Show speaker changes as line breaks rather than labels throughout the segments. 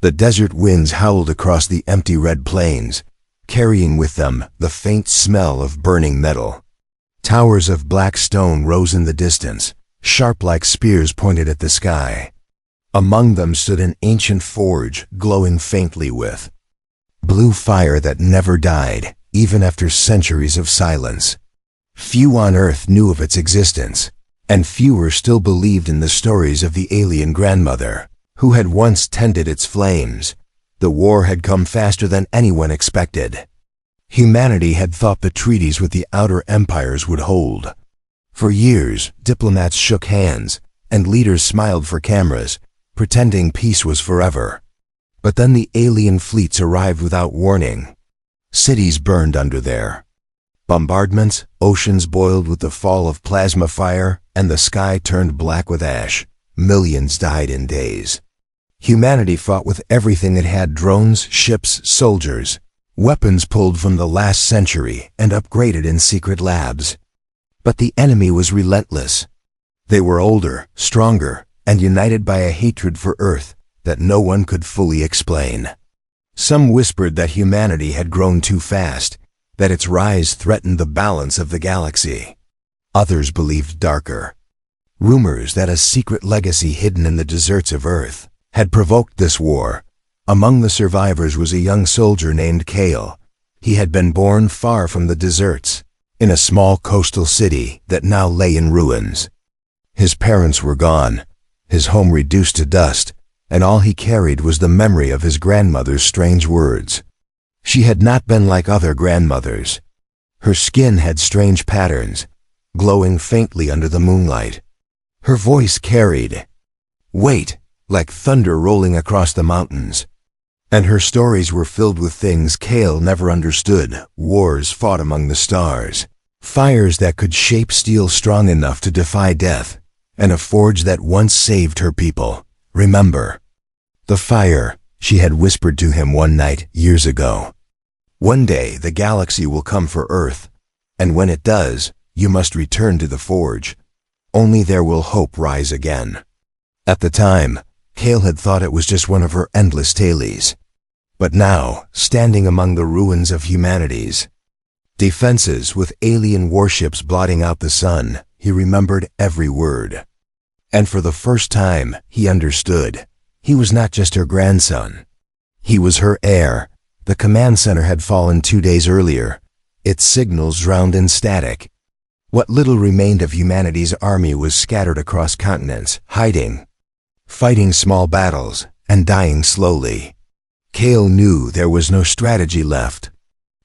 The desert winds howled across the empty red plains, carrying with them the faint smell of burning metal. Towers of black stone rose in the distance, sharp like spears pointed at the sky. Among them stood an ancient forge glowing faintly with blue fire that never died, even after centuries of silence. Few on Earth knew of its existence, and fewer still believed in the stories of the alien grandmother, who had once tended its flames. The war had come faster than anyone expected. Humanity had thought the treaties with the outer empires would hold. For years, diplomats shook hands, and leaders smiled for cameras, pretending peace was forever. But then the alien fleets arrived without warning. Cities burned under their bombardments, oceans boiled with the fall of plasma fire, and the sky turned black with ash. Millions died in days. Humanity fought with everything it had: drones, ships, soldiers, weapons pulled from the last century and upgraded in secret labs. But the enemy was relentless. They were older, stronger, and united by a hatred for Earth that no one could fully explain. Some whispered that humanity had grown too fast, that its rise threatened the balance of the galaxy. Others believed darker. Rumors that a secret legacy hidden in the deserts of Earth had provoked this war. Among the survivors was a young soldier named Kale. He had been born far from the deserts, in a small coastal city that now lay in ruins. His parents were gone, his home reduced to dust, and all he carried was the memory of his grandmother's strange words. She had not been like other grandmothers. Her skin had strange patterns, glowing faintly under the moonlight. Her voice carried weight, like thunder rolling across the mountains. And her stories were filled with things Kale never understood: wars fought among the stars, fires that could shape steel strong enough to defy death, and a forge that once saved her people. Remember the fire, she had whispered to him one night years ago. One day the galaxy will come for Earth, and when it does, you must return to the forge. Only there will hope rise again. At the time, Kale had thought it was just one of her endless tales. But now, standing among the ruins of humanity's defenses with alien warships blotting out the sun, he remembered every word. And for the first time, he understood. He was not just her grandson. He was her heir. The command center had fallen 2 days earlier, its signals drowned in static. What little remained of humanity's army was scattered across continents, hiding, fighting small battles, and dying slowly. Kale knew there was no strategy left.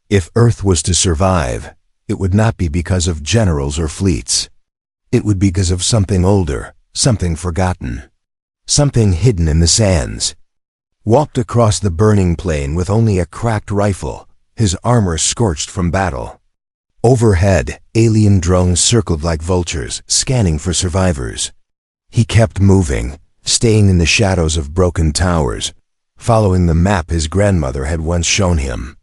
If Earth was to survive, it would not be because of generals or fleets. It would be because of something older, something forgotten, something hidden in the sands. Walked across the burning plain with only a cracked rifle, his armor scorched from battle. Overhead, alien drones circled like vultures, scanning for survivors. He kept moving, staying in the shadows of broken towers, following the map his grandmother had once shown him.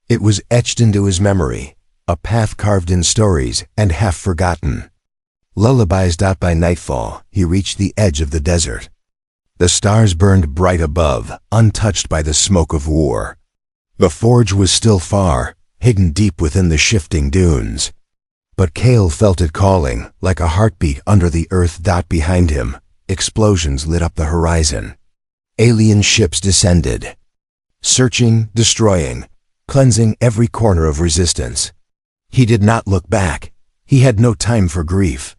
It was etched into his memory, a path carved in stories and half forgotten. Lullabies. By nightfall, he reached the edge of the desert. The stars burned bright above, untouched by the smoke of war. The forge was still far, hidden deep within the shifting dunes. But Kale felt it calling, like a heartbeat under the earth. Behind him, explosions lit up the horizon. Alien ships descended, searching, destroying, cleansing every corner of resistance. He did not look back. He had no time for grief.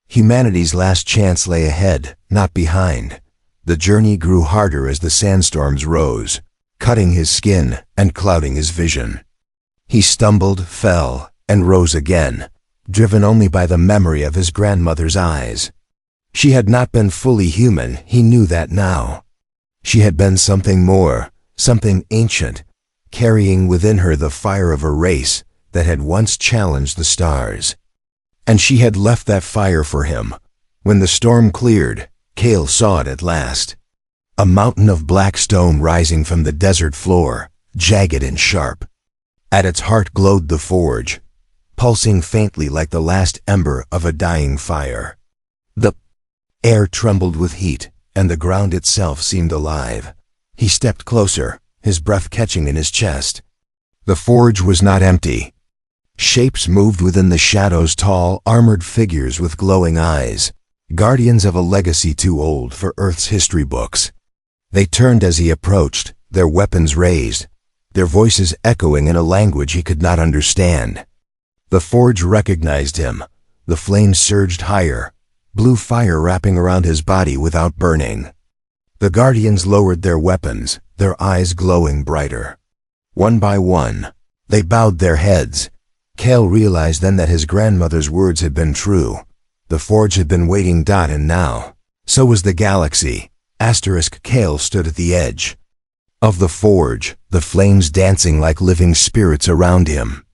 Humanity's last chance lay ahead, not behind. The journey grew harder as the sandstorms rose, cutting his skin and clouding his vision. He stumbled, fell, and rose again, driven only by the memory of his grandmother's eyes. She had not been fully human, he knew that now. She had been something more, something ancient, carrying within her the fire of a race that had once challenged the stars. And she had left that fire for him. When the storm cleared, Kale saw it at last. A mountain of black stone rising from the desert floor, jagged and sharp. At its heart glowed the forge, pulsing faintly like the last ember of a dying fire. The air trembled with heat, and the ground itself seemed alive. He stepped closer, his breath catching in his chest. The forge was not empty. Shapes moved within the shadows, tall, armored figures with glowing eyes, guardians of a legacy too old for Earth's history books. They turned as he approached, their weapons raised, their voices echoing in a language he could not understand. The forge recognized him. The flames surged higher, blue fire wrapping around his body without burning. The guardians lowered their weapons, their eyes glowing brighter. One by one, they bowed their heads. Kale realized then that his grandmother's words had been true. The forge had been waiting. And now, so was the galaxy. Kale stood at the edge of the forge, the flames dancing like living spirits around him.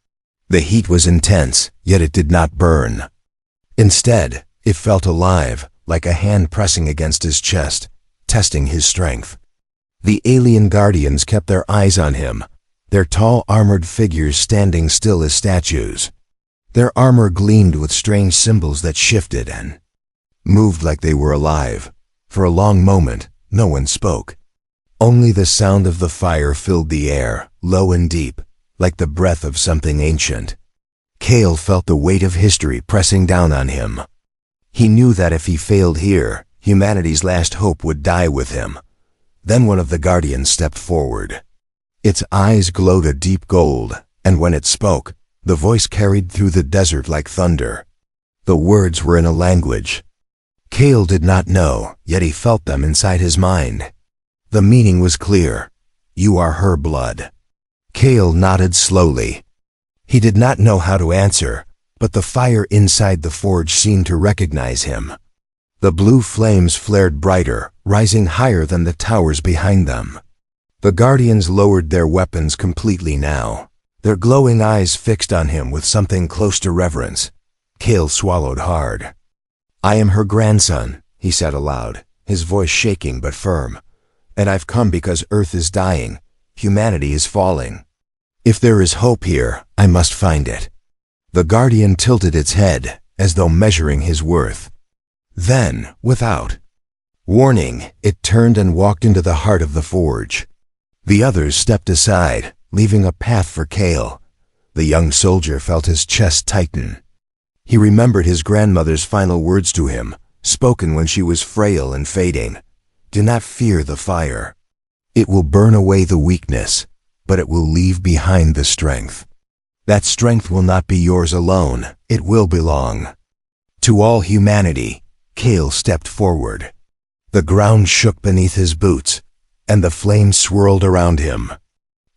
The heat was intense, yet it did not burn. Instead, it felt alive, like a hand pressing against his chest, testing his strength. The alien guardians kept their eyes on him, their tall armored figures standing still as statues. Their armor gleamed with strange symbols that shifted and moved like they were alive. For a long moment, no one spoke. Only the sound of the fire filled the air, low and deep, like the breath of something ancient. Kale felt the weight of history pressing down on him. He knew that if he failed here, humanity's last hope would die with him. Then one of the guardians stepped forward. Its eyes glowed a deep gold, and when it spoke, the voice carried through the desert like thunder. The words were in a language Kale did not know, yet he felt them inside his mind. The meaning was clear. You are her blood. Kale nodded slowly. He did not know how to answer, but the fire inside the forge seemed to recognize him. The blue flames flared brighter, rising higher than the towers behind them. The guardians lowered their weapons completely now, their glowing eyes fixed on him with something close to reverence. Kale swallowed hard. I am her grandson, he said aloud, his voice shaking but firm. And I've come because Earth is dying, humanity is falling. If there is hope here, I must find it. The guardian tilted its head, as though measuring his worth. Then, without warning, it turned and walked into the heart of the forge. The others stepped aside, leaving a path for Kale. The young soldier felt his chest tighten. He remembered his grandmother's final words to him, spoken when she was frail and fading. Do not fear the fire. It will burn away the weakness, but it will leave behind the strength. That strength will not be yours alone, it will belong to all humanity. Kale stepped forward. The ground shook beneath his boots, and the flames swirled around him.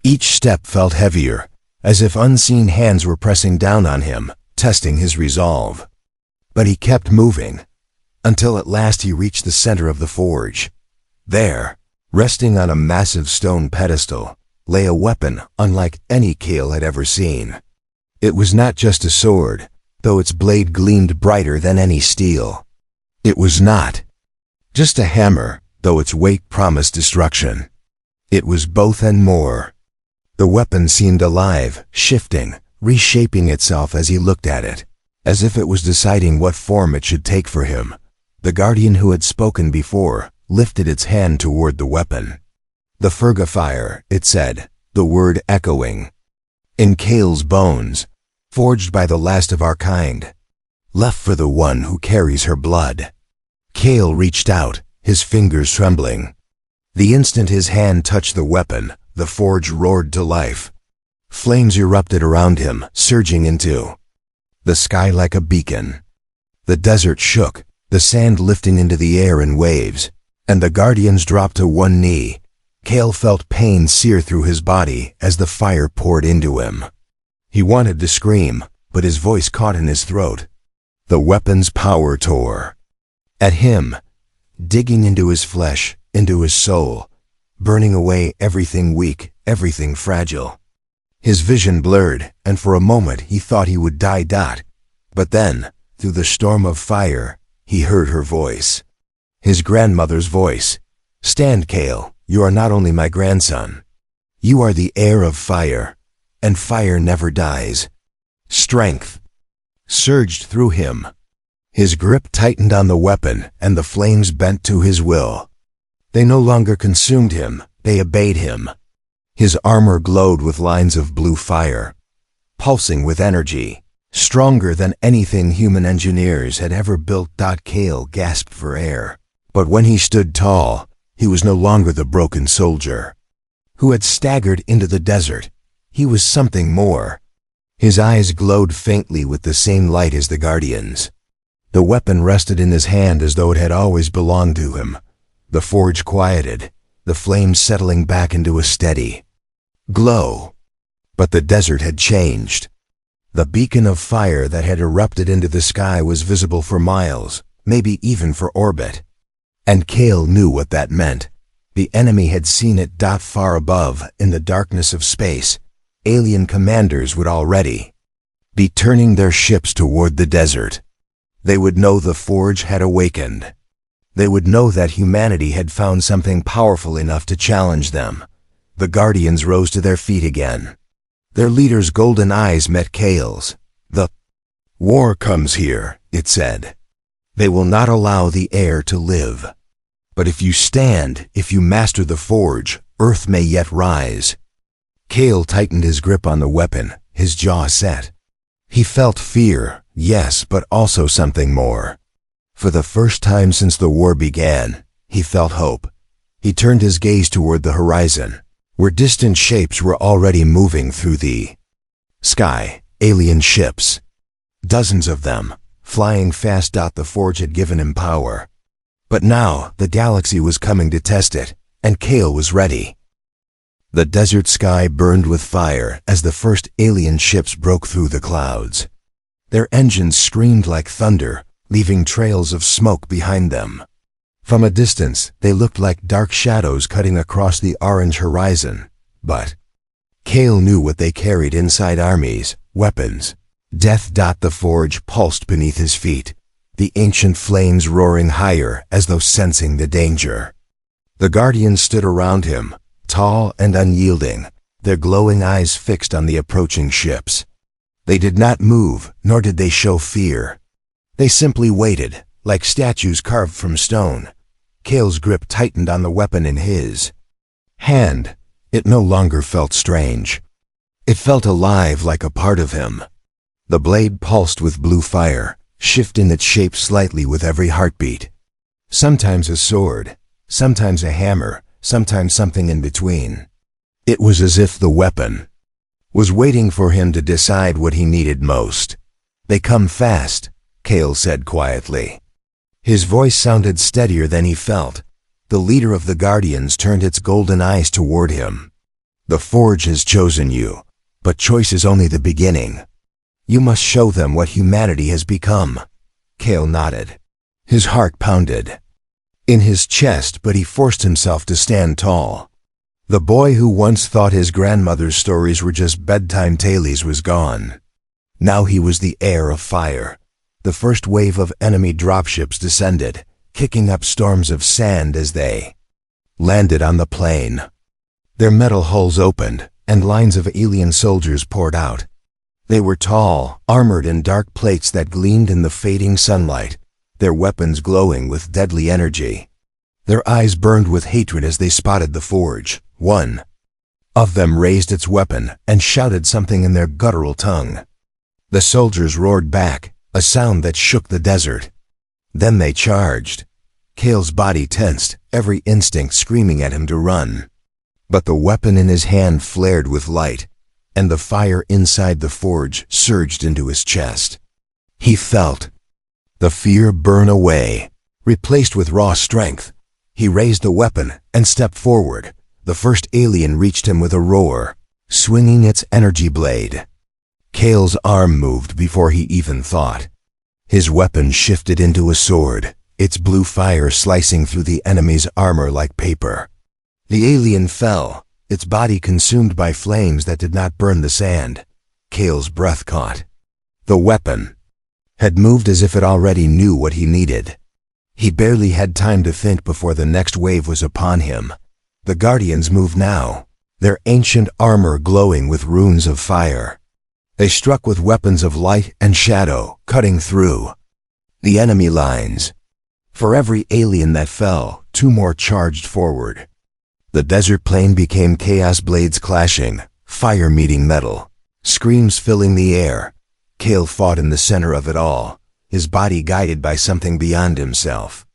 Each step felt heavier, as if unseen hands were pressing down on him, testing his resolve. But he kept moving, until at last he reached the center of the forge. There, resting on a massive stone pedestal, lay a weapon unlike any Kale had ever seen. It was not just a sword, though its blade gleamed brighter than any steel. It was not just a hammer, though its weight promised destruction. It was both and more. The weapon seemed alive, shifting, reshaping itself as he looked at it, as if it was deciding what form it should take for him. The guardian who had spoken before lifted its hand toward the weapon. The Ferga fire, it said, the word echoing in Kale's bones, forged by the last of our kind, left for the one who carries her blood. Kale reached out, his fingers trembling. The instant his hand touched the weapon, the forge roared to life. Flames erupted around him, surging into the sky like a beacon. The desert shook, the sand lifting into the air in waves, and the guardians dropped to one knee. Kale felt pain sear through his body as the fire poured into him. He wanted to scream, but his voice caught in his throat. The weapon's power tore at him, digging into his flesh, into his soul, burning away everything weak, everything fragile. His vision blurred, and for a moment he thought he would die. But then, through the storm of fire, he heard her voice. His grandmother's voice. Stand, Kale, you are not only my grandson. You are the heir of fire, and fire never dies. Strength surged through him. His grip tightened on the weapon, and the flames bent to his will. They no longer consumed him, They obeyed him. His armor glowed with lines of blue fire, pulsing with energy, stronger than anything human engineers had ever built. Kale gasped for air. But when he stood tall, he was no longer the broken soldier who had staggered into the desert. He was something more. His eyes glowed faintly with the same light as the Guardians. The weapon rested in his hand as though it had always belonged to him. The forge quieted, the flames settling back into a steady glow. But the desert had changed. The beacon of fire that had erupted into the sky was visible for miles, maybe even for orbit. And Kale knew what that meant. The enemy had seen it. Far above, in the darkness of space, alien commanders would already be turning their ships toward the desert. They would know the forge had awakened. They would know that humanity had found something powerful enough to challenge them. The Guardians rose to their feet again. Their leader's golden eyes met Kale's. "The war comes here," it said. "They will not allow the heir to live. But if you stand, if you master the forge, Earth may yet rise." Kale tightened his grip on the weapon, his jaw set. He felt fear, yes, but also something more. For the first time since the war began, he felt hope. He turned his gaze toward the horizon, where distant shapes were already moving through the sky, alien ships. Dozens of them, flying fast. The forge had given him power. But now the galaxy was coming to test it, and Kale was ready. The desert sky burned with fire as the first alien ships broke through the clouds. Their engines screamed like thunder, leaving trails of smoke behind them. From a distance, they looked like dark shadows cutting across the orange horizon. But Kale knew what they carried inside: armies, weapons, death. The forge pulsed beneath his feet, the ancient flames roaring higher as though sensing the danger. The Guardians stood around him, tall and unyielding, their glowing eyes fixed on the approaching ships. They did not move, nor did they show fear. They simply waited, like statues carved from stone. Kale's grip tightened on the weapon in his hand. It no longer felt strange. It felt alive, like a part of him. The blade pulsed with blue fire, shifting its shape slightly with every heartbeat. Sometimes a sword, sometimes a hammer, sometimes something in between. It was as if the weapon was waiting for him to decide what he needed most. "They come fast," Kale said quietly. His voice sounded steadier than he felt. The leader of the Guardians turned its golden eyes toward him. "The forge has chosen you, but choice is only the beginning. You must show them what humanity has become." Kale nodded. His heart pounded in his chest, but he forced himself to stand tall. The boy who once thought his grandmother's stories were just bedtime tales was gone. Now he was the heir of fire. The first wave of enemy dropships descended, kicking up storms of sand as they landed on the plain. Their metal hulls opened, and lines of alien soldiers poured out. They were tall, armored in dark plates that gleamed in the fading sunlight, their weapons glowing with deadly energy. Their eyes burned with hatred as they spotted the forge. One of them raised its weapon and shouted something in their guttural tongue. The soldiers roared back, a sound that shook the desert. Then they charged. Kale's body tensed, every instinct screaming at him to run. But the weapon in his hand flared with light, and the fire inside the forge surged into his chest. He felt the fear burn away, replaced with raw strength. He raised the weapon and stepped forward. The first alien reached him with a roar, swinging its energy blade. Kale's arm moved before he even thought. His weapon shifted into a sword, its blue fire slicing through the enemy's armor like paper. The alien fell, its body consumed by flames that did not burn the sand. Kale's breath caught. The weapon had moved as if it already knew what he needed. He barely had time to think before the next wave was upon him. The Guardians moved now, their ancient armor glowing with runes of fire. They struck with weapons of light and shadow, cutting through the enemy lines. For every alien that fell, two more charged forward. The desert plain became chaos, blades clashing, fire meeting metal, screams filling the air. Kale fought in the center of it all, his body guided by something beyond himself.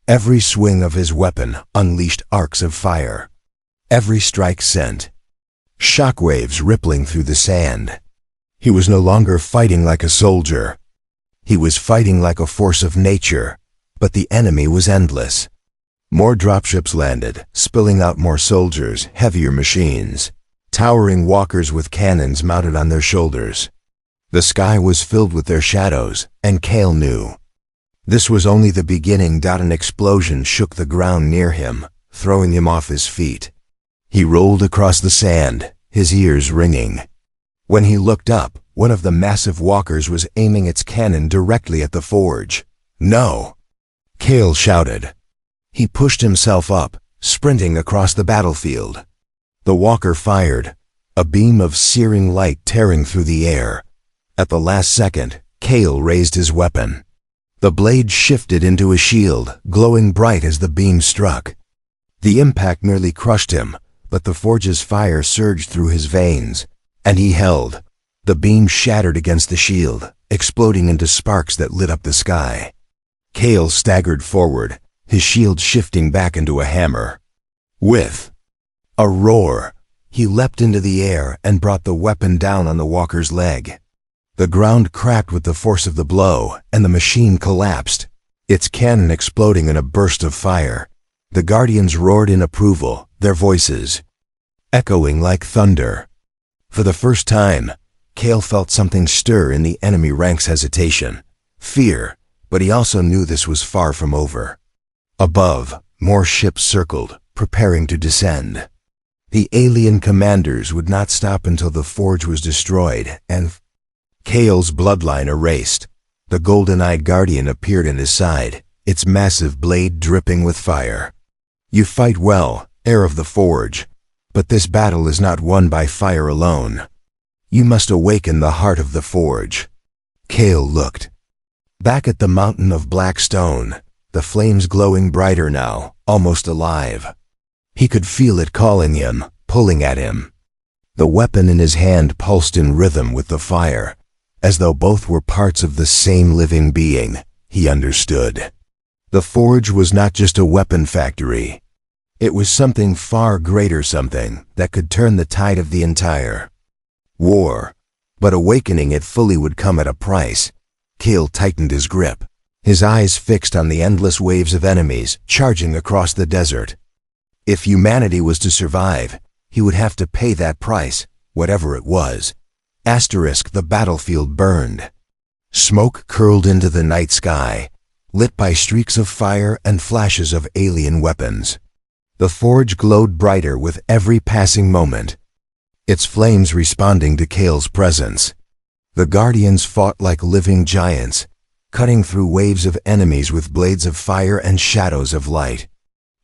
Every swing of his weapon unleashed arcs of fire. Every strike sent shockwaves rippling through the sand. He was no longer fighting like a soldier. He was fighting like a force of nature, but the enemy was endless. More dropships landed, spilling out more soldiers, heavier machines, towering walkers with cannons mounted on their shoulders. The sky was filled with their shadows, and Kale knew this was only the beginning. An explosion shook the ground near him, throwing him off his feet. He rolled across the sand, his ears ringing. When he looked up, one of the massive walkers was aiming its cannon directly at the forge. "No!" Kale shouted. He pushed himself up, sprinting across the battlefield. The walker fired, a beam of searing light tearing through the air. At the last second, Kale raised his weapon. The blade shifted into a shield, glowing bright as the beam struck. The impact nearly crushed him, but the forge's fire surged through his veins, and he held. The beam shattered against the shield, exploding into sparks that lit up the sky. Kale staggered forward, his shield shifting back into a hammer. With a roar, he leapt into the air and brought the weapon down on the walker's leg. The ground cracked with the force of the blow, and the machine collapsed, its cannon exploding in a burst of fire. The Guardians roared in approval, their voices echoing like thunder. For the first time, Kale felt something stir in the enemy ranks: hesitation, fear, but he also knew this was far from over. Above, more ships circled, preparing to descend. The alien commanders would not stop until the forge was destroyed, and Kale's bloodline erased. The golden-eyed Guardian appeared at his side, its massive blade dripping with fire. "You fight well, heir of the forge, but this battle is not won by fire alone. You must awaken the heart of the forge." Kale looked back at the mountain of black stone, the flames glowing brighter now, almost alive. He could feel it calling him, pulling at him. The weapon in his hand pulsed in rhythm with the fire, as though both were parts of the same living being. He understood. The forge was not just a weapon factory. It was something far greater, something that could turn the tide of the entire war. But awakening it fully would come at a price. Kale tightened his grip, his eyes fixed on the endless waves of enemies charging across the desert. If humanity was to survive, he would have to pay that price, whatever it was. The battlefield burned. Smoke curled into the night sky, lit by streaks of fire and flashes of alien weapons. The forge glowed brighter with every passing moment, its flames responding to Kale's presence. The Guardians fought like living giants, cutting through waves of enemies with blades of fire and shadows of light.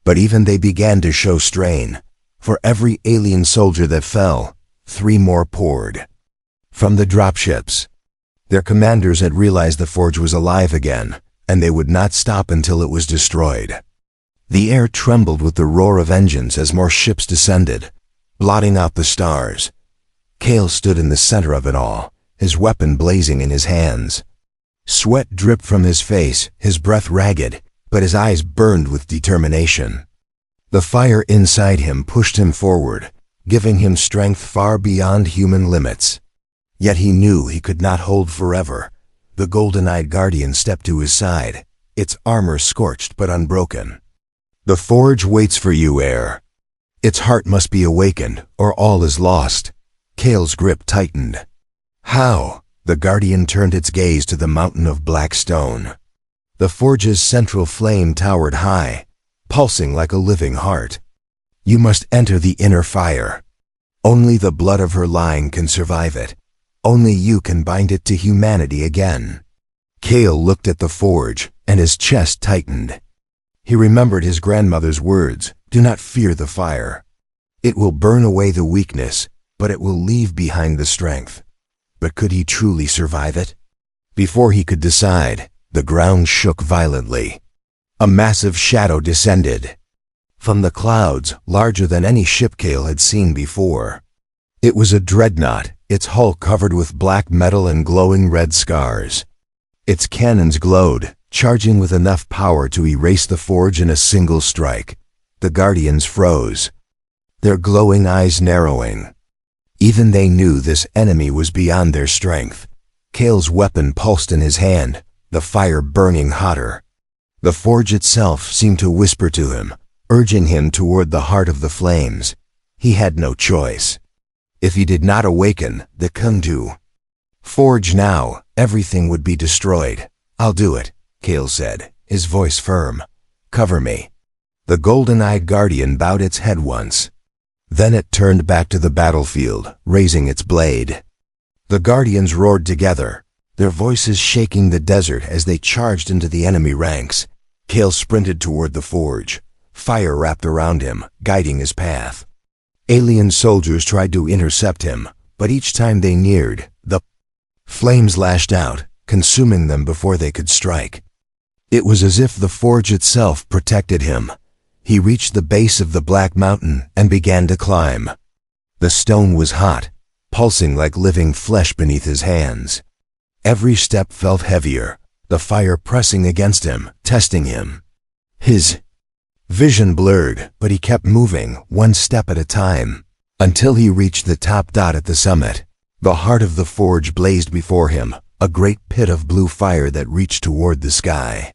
But even they began to show strain. For every alien soldier that fell, 3 more poured from the dropships. Their commanders had realized the forge was alive again, and they would not stop until it was destroyed. The air trembled with the roar of engines as more ships descended, blotting out the stars. Kale stood in the center of it all, his weapon blazing in his hands. Sweat dripped from his face, his breath ragged, but his eyes burned with determination. The fire inside him pushed him forward, giving him strength far beyond human limits. Yet he knew he could not hold forever. The golden-eyed Guardian stepped to his side, its armor scorched but unbroken. "The forge waits for you, heir. Its heart must be awakened, or all is lost." Kale's grip tightened. "How?" The Guardian turned its gaze to the mountain of black stone. The forge's central flame towered high, pulsing like a living heart. "You must enter the inner fire. Only the blood of her line can survive it. Only you can bind it to humanity again." Kale looked at the forge, and his chest tightened. He remembered his grandmother's words, "Do not fear the fire. It will burn away the weakness, but it will leave behind the strength." But could he truly survive it? Before he could decide, the ground shook violently. A massive shadow descended. from the clouds, larger than any ship Cale had seen before. It was a dreadnought, its hull covered with black metal and glowing red scars. Its cannons glowed, charging with enough power to erase the forge in a single strike. The Guardians froze, their glowing eyes narrowing. Even they knew this enemy was beyond their strength. Cale's weapon pulsed in his hand, the fire burning hotter. The forge itself seemed to whisper to him, urging him toward the heart of the flames. He had no choice. If he did not awaken, the Kundu forge now, everything would be destroyed. "I'll do it," Cale said, his voice firm. "Cover me." The golden-eyed Guardian bowed its head once. Then it turned back to the battlefield, raising its blade. The Guardians roared together, their voices shaking the desert as they charged into the enemy ranks. Cale sprinted toward the forge, fire wrapped around him, guiding his path. Alien soldiers tried to intercept him, but each time they neared, the flames lashed out, consuming them before they could strike. It was as if the forge itself protected him. He reached the base of the Black Mountain and began to climb. The stone was hot, pulsing like living flesh beneath his hands. Every step felt heavier, the fire pressing against him, testing him. His vision blurred, but he kept moving, one step at a time, until he reached the top dot at the summit. The heart of the forge blazed before him, a great pit of blue fire that reached toward the sky.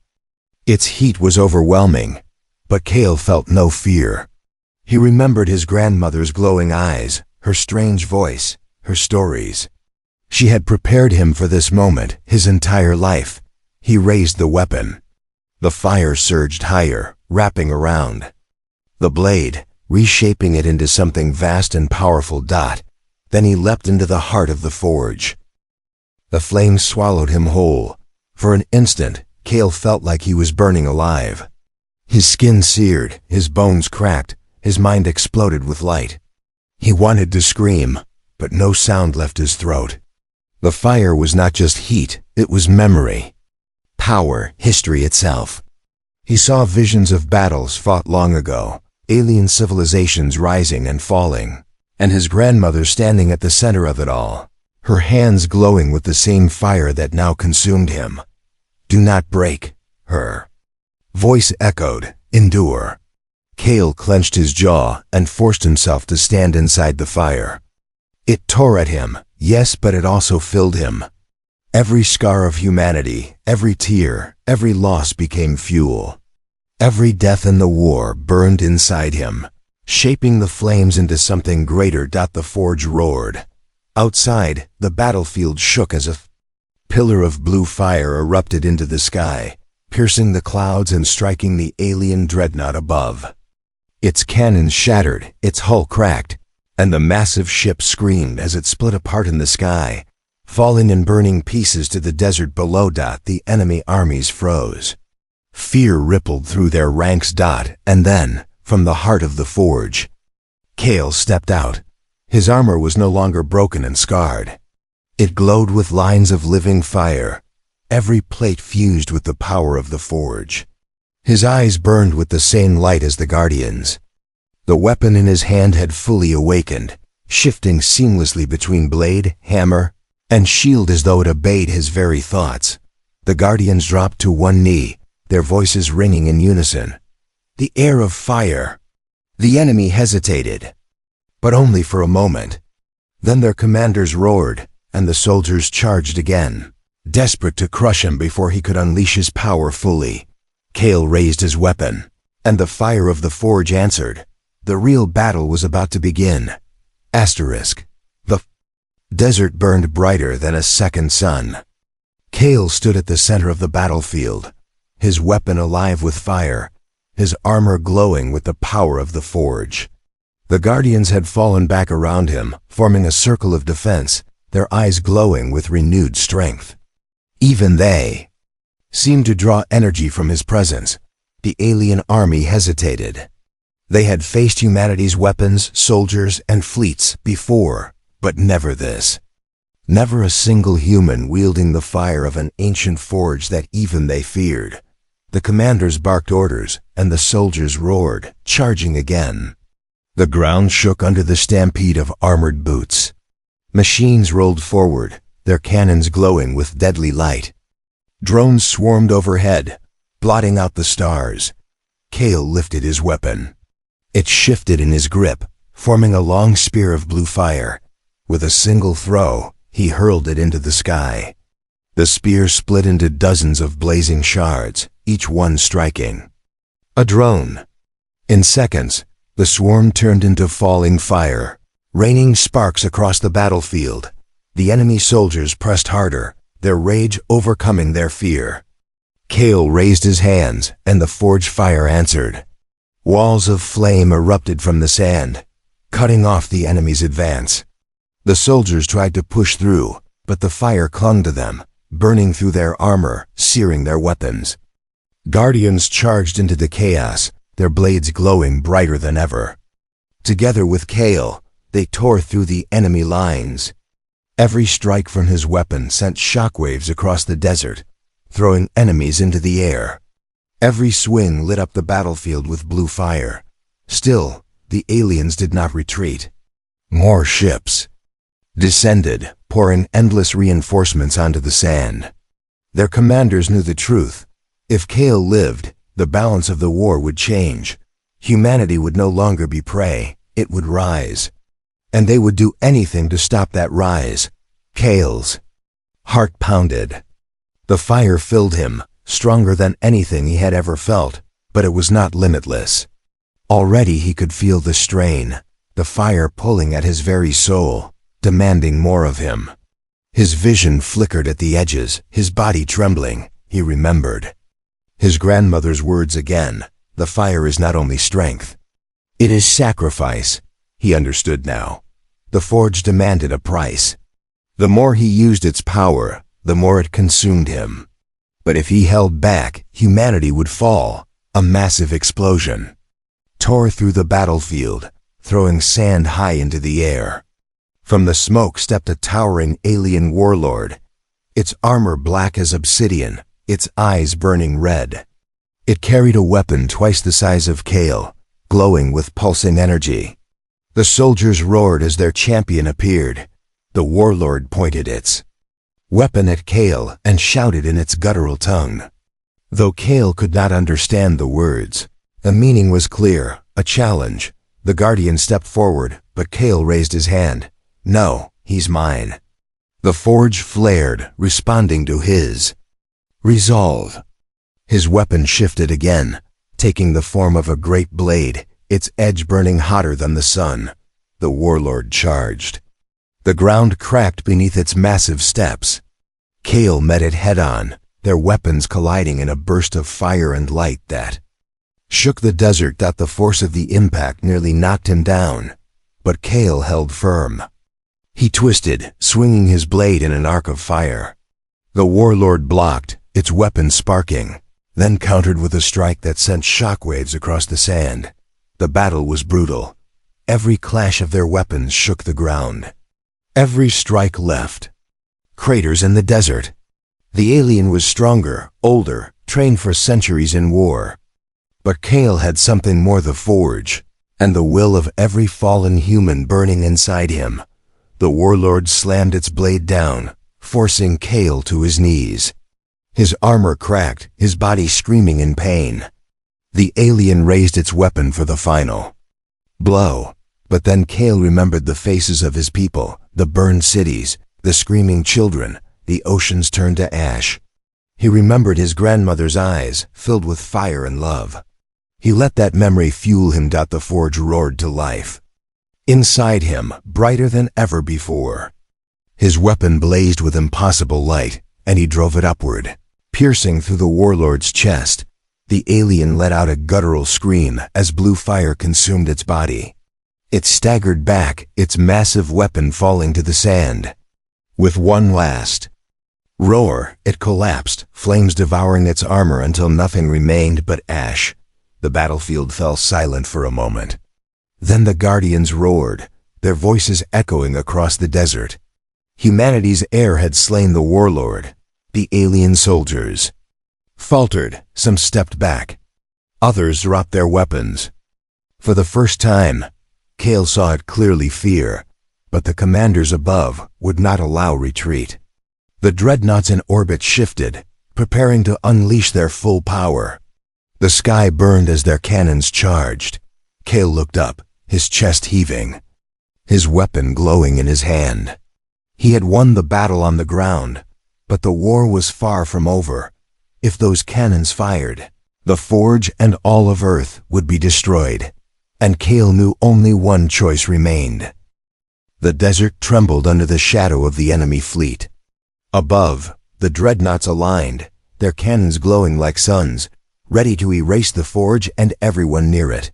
Its heat was overwhelming, but Cale felt no fear. He remembered his grandmother's glowing eyes, her strange voice, her stories. She had prepared him for this moment his entire life. He raised the weapon. The fire surged higher, wrapping around the blade, reshaping it into something vast and powerful. Then he leapt into the heart of the forge. The flames swallowed him whole. For an instant, Cale felt like he was burning alive. His skin seared, his bones cracked, his mind exploded with light. He wanted to scream, but no sound left his throat. The fire was not just heat, it was memory. Power, history itself. He saw visions of battles fought long ago, alien civilizations rising and falling, and his grandmother standing at the center of it all, her hands glowing with the same fire that now consumed him. "Do not break," her voice echoed, "Endure." Cale clenched his jaw and forced himself to stand inside the fire. It tore at him, yes, but it also filled him. Every scar of humanity, every tear, every loss became fuel. Every death in the war burned inside him, shaping the flames into something greater. The forge roared. Outside, the battlefield shook as a pillar of blue fire erupted into the sky, piercing the clouds and striking the alien dreadnought above. Its cannons shattered, its hull cracked, and the massive ship screamed as it split apart in the sky, falling in burning pieces to the desert below. The enemy armies froze. Fear rippled through their ranks. And then, from the heart of the forge, Cale stepped out. His armor was no longer broken and scarred. It glowed with lines of living fire, every plate fused with the power of the forge. His eyes burned with the same light as the Guardians. The weapon in his hand had fully awakened, shifting seamlessly between blade, hammer, and shield as though it obeyed his very thoughts. The Guardians dropped to one knee, their voices ringing in unison. The air of fire. The enemy hesitated, but only for a moment. Then their commanders roared, and the soldiers charged again, desperate to crush him before he could unleash his power fully. Cale raised his weapon, and the fire of the forge answered. The real battle was about to begin. The desert burned brighter than a second sun. Cale stood at the center of the battlefield, his weapon alive with fire, his armor glowing with the power of the forge. The Guardians had fallen back around him, forming a circle of defense, their eyes glowing with renewed strength. Even they seemed to draw energy from his presence. The alien army hesitated. They had faced humanity's weapons, soldiers, and fleets before, but never this. Never a single human wielding the fire of an ancient forge that even they feared. The commanders barked orders, and the soldiers roared, charging again. The ground shook under the stampede of armored boots. Machines rolled forward, their cannons glowing with deadly light. Drones swarmed overhead, blotting out the stars. Kale lifted his weapon. It shifted in his grip, forming a long spear of blue fire. With a single throw, he hurled it into the sky. The spear split into dozens of blazing shards, each one striking a drone. In seconds, the swarm turned into falling fire, raining sparks across the battlefield. The enemy soldiers pressed harder, their rage overcoming their fear. Kale raised his hands, and the forge fire answered. Walls of flame erupted from the sand, cutting off the enemy's advance. The soldiers tried to push through, but the fire clung to them, burning through their armor, searing their weapons. Guardians charged into the chaos, their blades glowing brighter than ever. Together with Kale, they tore through the enemy lines. Every strike from his weapon sent shockwaves across the desert, throwing enemies into the air. Every swing lit up the battlefield with blue fire. Still, the aliens did not retreat. More ships descended, pouring endless reinforcements onto the sand. Their commanders knew the truth. If Kale lived, the balance of the war would change. Humanity would no longer be prey, it would rise. And they would do anything to stop that rise. Kale's heart pounded. The fire filled him, stronger than anything he had ever felt, but it was not limitless. Already he could feel the strain, the fire pulling at his very soul, demanding more of him. His vision flickered at the edges, his body trembling. He remembered his grandmother's words again. The fire is not only strength, it is sacrifice. He understood now. The forge demanded a price. The more he used its power, the more it consumed him. But if he held back, humanity would fall. A massive explosion tore through the battlefield, throwing sand high into the air. From the smoke stepped a towering alien warlord, its armor black as obsidian, its eyes burning red. It carried a weapon twice the size of Kale, glowing with pulsing energy. The soldiers roared as their champion appeared. The warlord pointed its weapon at Kale and shouted in its guttural tongue. Though Kale could not understand the words, the meaning was clear, a challenge. The guardian stepped forward, but Kale raised his hand. No, he's mine. The forge flared, responding to his resolve. His weapon shifted again, taking the form of a great blade, its edge burning hotter than the sun. The warlord charged. The ground cracked beneath its massive steps. Kale met it head-on, their weapons colliding in a burst of fire and light that shook the desert. The force of the impact nearly knocked him down, but Kale held firm. He twisted, swinging his blade in an arc of fire. The warlord blocked, its weapon sparking, then countered with a strike that sent shockwaves across the sand. The battle was brutal. Every clash of their weapons shook the ground. Every strike left craters in the desert. The alien was stronger, older, trained for centuries in war. But Kale had something more: the forge, and the will of every fallen human burning inside him. The warlord slammed its blade down, forcing Kale to his knees. His armor cracked, his body screaming in pain. The alien raised its weapon for the final blow. But then Kale remembered the faces of his people, the burned cities, the screaming children, the oceans turned to ash. He remembered his grandmother's eyes, filled with fire and love. He let that memory fuel him. The forge roared to life. Inside him, brighter than ever before. His weapon blazed with impossible light, and he drove it upward, piercing through the warlord's chest. The alien let out a guttural scream as blue fire consumed its body. It staggered back, its massive weapon falling to the sand. With one last roar, it collapsed, flames devouring its armor until nothing remained but ash. The battlefield fell silent for a moment. Then the guardians roared, their voices echoing across the desert. Humanity's heir had slain the warlord, the alien soldiers. faltered, some stepped back. Others dropped their weapons. For the first time, Cale saw it clearly: fear, but the commanders above would not allow retreat. The dreadnoughts in orbit shifted, preparing to unleash their full power. The sky burned as their cannons charged. Cale looked up, his chest heaving, his weapon glowing in his hand. He had won the battle on the ground, but the war was far from over. If those cannons fired, the forge and all of Earth would be destroyed, and Cale knew only one choice remained. The desert trembled under the shadow of the enemy fleet. Above, the dreadnoughts aligned, their cannons glowing like suns, ready to erase the forge and everyone near it.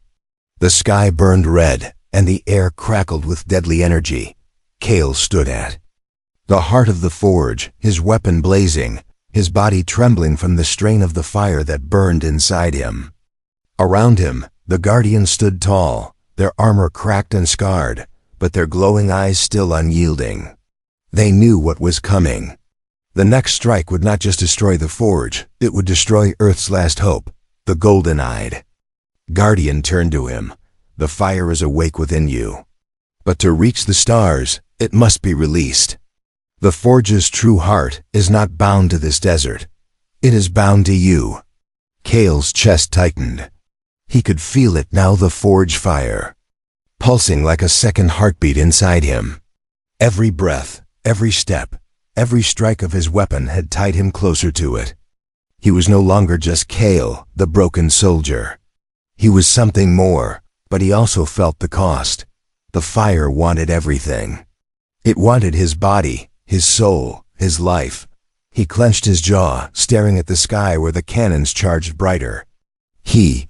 The sky burned red, and the air crackled with deadly energy. Cale stood at the heart of the forge, his weapon blazing, his body trembling from the strain of the fire that burned inside him. Around him, the Guardians stood tall, their armor cracked and scarred, but their glowing eyes still unyielding. They knew what was coming. The next strike would not just destroy the forge, it would destroy Earth's last hope, the golden-eyed. Guardian turned to him. The fire is awake within you. But to reach the stars, it must be released. The forge's true heart is not bound to this desert. It is bound to you. Cale's chest tightened. He could feel it now, the forge fire, pulsing like a second heartbeat inside him. Every breath, every step, every strike of his weapon had tied him closer to it. He was no longer just Cale, the broken soldier. He was something more, but he also felt the cost. The fire wanted everything. It wanted his body, his soul, his life. He clenched his jaw, staring at the sky where the cannons charged brighter. He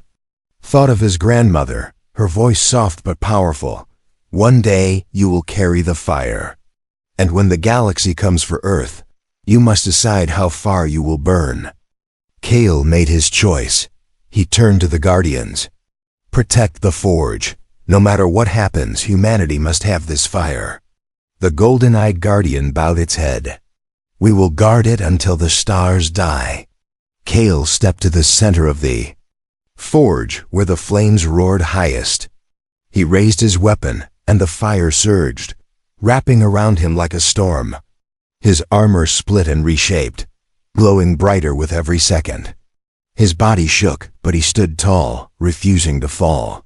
thought of his grandmother, her voice soft but powerful. One day you will carry the fire. And when the galaxy comes for Earth, you must decide how far you will burn. Cale made his choice. He turned to the Guardians. Protect the forge. No matter what happens, humanity must have this fire. The golden-eyed Guardian bowed its head. We will guard it until the stars die. Cale stepped to the center of the forge where the flames roared highest. He raised his weapon, and the fire surged, wrapping around him like a storm. His armor split and reshaped, glowing brighter with every second. His body shook, but he stood tall, refusing to fall.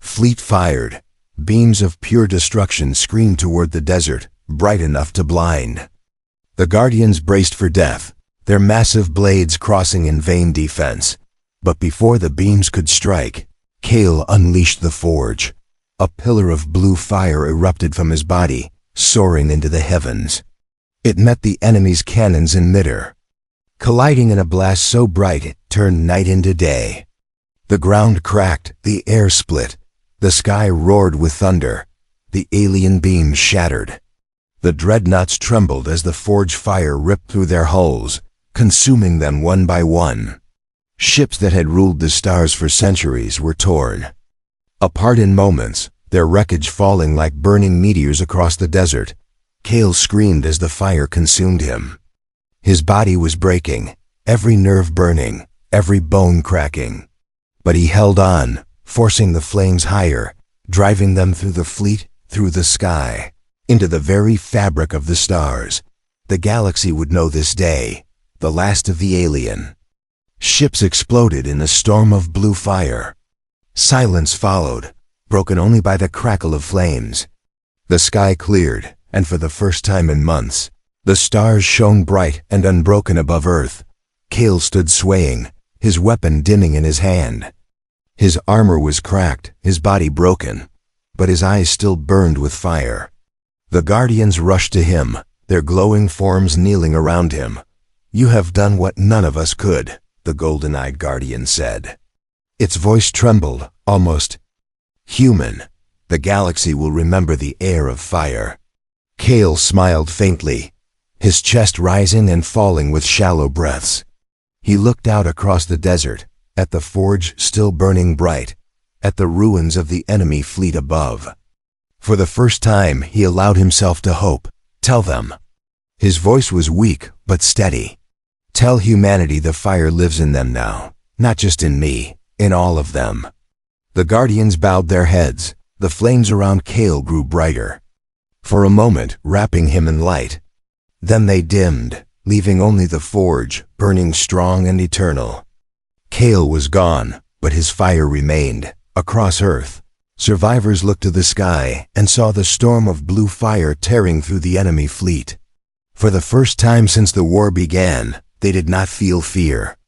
Fleet fired. Beams of pure destruction screamed toward the desert, bright enough to blind. The Guardians braced for death, their massive blades crossing in vain defense. But before the beams could strike, Cale unleashed the forge. A pillar of blue fire erupted from his body, soaring into the heavens. It met the enemy's cannons in midair, colliding in a blast so bright it turned night into day. The ground cracked, the air split, the sky roared with thunder. The alien beams shattered. The dreadnoughts trembled as the forge fire ripped through their hulls, consuming them one by one. Ships that had ruled the stars for centuries were torn apart in moments, their wreckage falling like burning meteors across the desert. Cale screamed as the fire consumed him. His body was breaking, every nerve burning, every bone cracking. But he held on, forcing the flames higher, driving them through the fleet, through the sky, into the very fabric of the stars. The galaxy would know this day, the last of the alien. Ships exploded in a storm of blue fire. Silence followed, broken only by the crackle of flames. The sky cleared, and for the first time in months, the stars shone bright and unbroken above Earth. Cale stood swaying, his weapon dimming in his hand. His armor was cracked, his body broken, but his eyes still burned with fire. The Guardians rushed to him, their glowing forms kneeling around him. "You have done what none of us could," the golden-eyed Guardian said. Its voice trembled, almost human. "The galaxy will remember the air of fire." Cale smiled faintly, his chest rising and falling with shallow breaths. He looked out across the desert, at the forge still burning bright, at the ruins of the enemy fleet above. For the first time, he allowed himself to hope. "Tell them." His voice was weak but steady. Tell humanity the fire lives in them now, not just in me, in all of them. The Guardians bowed their heads. The flames around Kale grew brighter, for a moment wrapping him in light. Then they dimmed, leaving only the forge, burning strong and eternal. Kale was gone, but his fire remained. Across Earth, survivors looked to the sky and saw the storm of blue fire tearing through the enemy fleet. For the first time since the war began, they did not feel fear.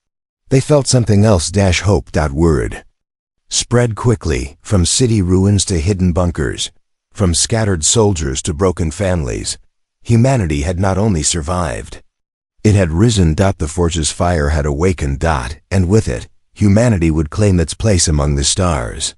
They felt something else. Hope. Word spread quickly, from city ruins to hidden bunkers, from scattered soldiers to broken families. Humanity had not only survived, it had risen. The forge's fire had awakened. And with it, humanity would claim its place among the stars.